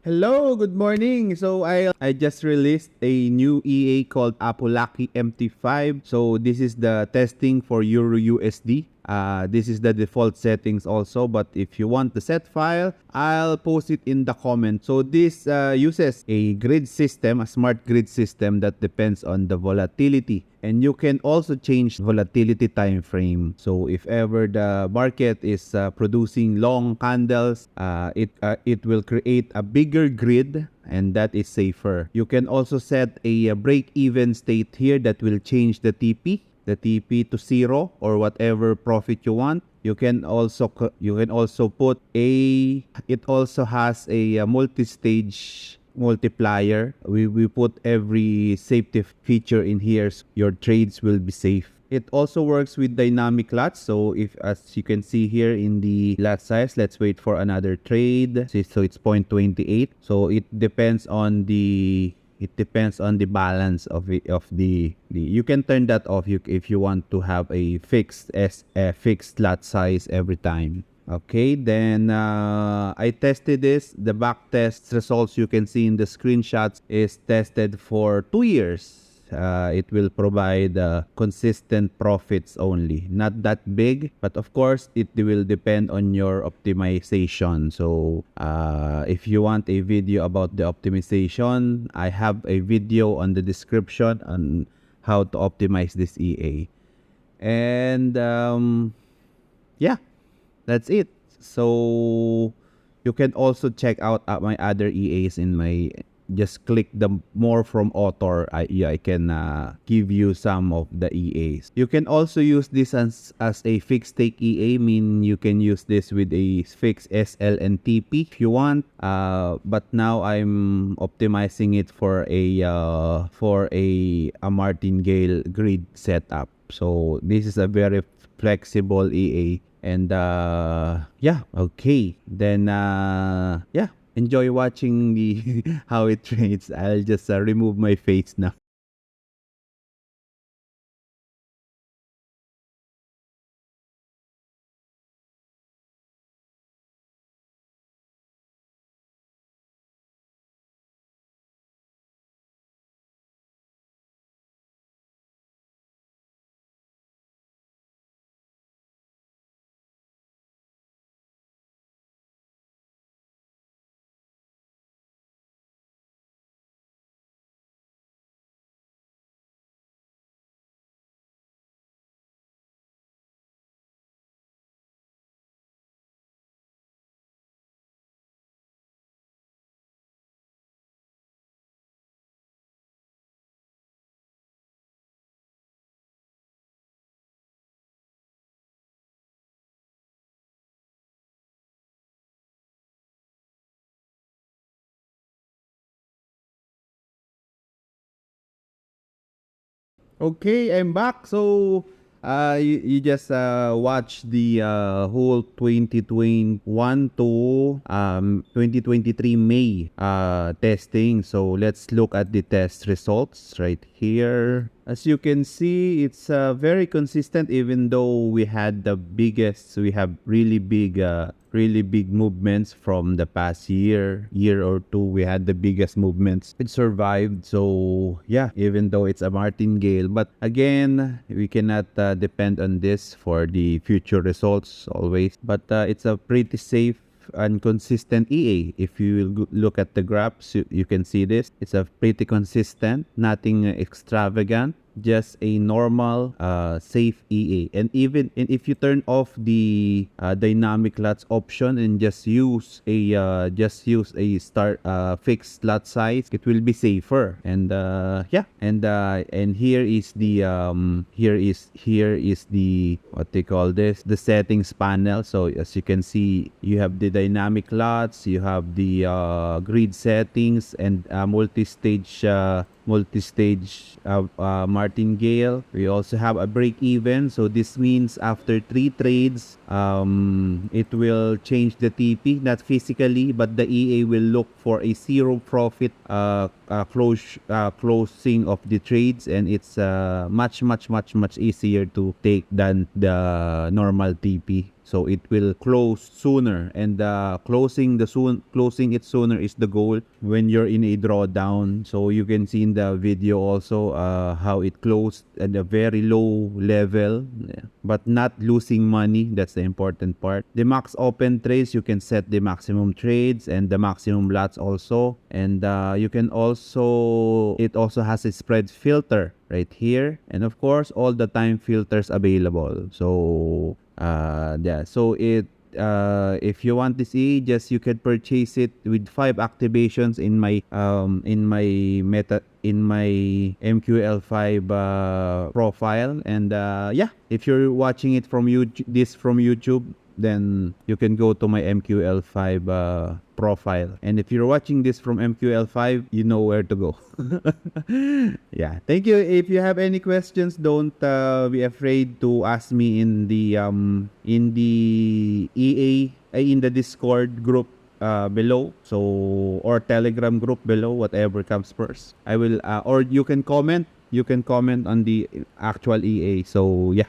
Hello, good morning. So I just released a new EA called APOLAKI MT5. So this is the testing for Euro USD. This is the default settings also, but if you want the set file, I'll post it in the comment. So this uses a grid system, a smart grid system that depends on the volatility. And you can also change volatility time frame. So if ever the market is producing long candles, it will create a bigger grid, and that is safer. You can also set a break-even state here that will change the TP to 0 or whatever profit you want. You can also put a, it also has a multi-stage multiplier. We put every safety feature in here so your trades will be safe. It also works with dynamic lots. So if, as you can see here in the lot size, let's wait for another trade. So it's 0.28. So it depends on the balance of the you can turn that off if you want to have a fixed lot size every time. Okay, then I tested this. The back test results you can see in the screenshots is tested for 2 years. It will provide consistent profits only. Not that big, but of course, it will depend on your optimization. So if you want a video about the optimization, I have a video on the description on how to optimize this EA. And yeah, that's it. So you can also check out my other EAs in my, just click the more from author. I can give you some of the EAs. You can also use this as a fixed stake EA, mean you can use this with a fixed SL and TP if you want. But now I'm optimizing it for a martingale grid setup. So this is a very flexible EA. And yeah, okay. Then yeah, enjoy watching the how it trades. I'll just remove my face now. Okay, I'm back. So, you just watch the whole 2021 to 2023 May testing. So, let's look at the test results right here. As you can see, it's very consistent even though we have really big movements from the past year or two. We had the biggest movements. It survived. So yeah, even though it's a martingale, but again, we cannot depend on this for the future results always. But it's a pretty safe and consistent EA. If you look at the graphs, you can see this. It's a pretty consistent, nothing extravagant, just a normal safe EA. And if you turn off the dynamic lots option and just use a start fixed lot size, it will be safer. And yeah, and here is the what they call this, the settings panel. So as you can see, you have the dynamic lots, you have the grid settings, and multi-stage martingale. We also have a break even. So this means after 3 trades, it will change the TP, not physically, but the EA will look for a 0 profit closing of the trades, and it's much easier to take than the normal TP. so it will close sooner, and closing it sooner is the goal when you're in a drawdown. So you can see in the video also how it closed at a very low level, but not losing money. That's the important part. The max open trades, you can set the maximum trades and the maximum lots also, and you can also, it also has a spread filter right here, and of course all the time filters available. So yeah, so it if you want this just you can purchase it with 5 activations in my in my MQL5 profile. And yeah, if you're watching it from YouTube, then you can go to my MQL5 profile. And if you're watching this from MQL5, you know where to go. Yeah, thank you. If you have any questions, don't be afraid to ask me in the in the Discord group below, so, or Telegram group below, whatever comes first. I will or you can comment on the actual EA. So yeah,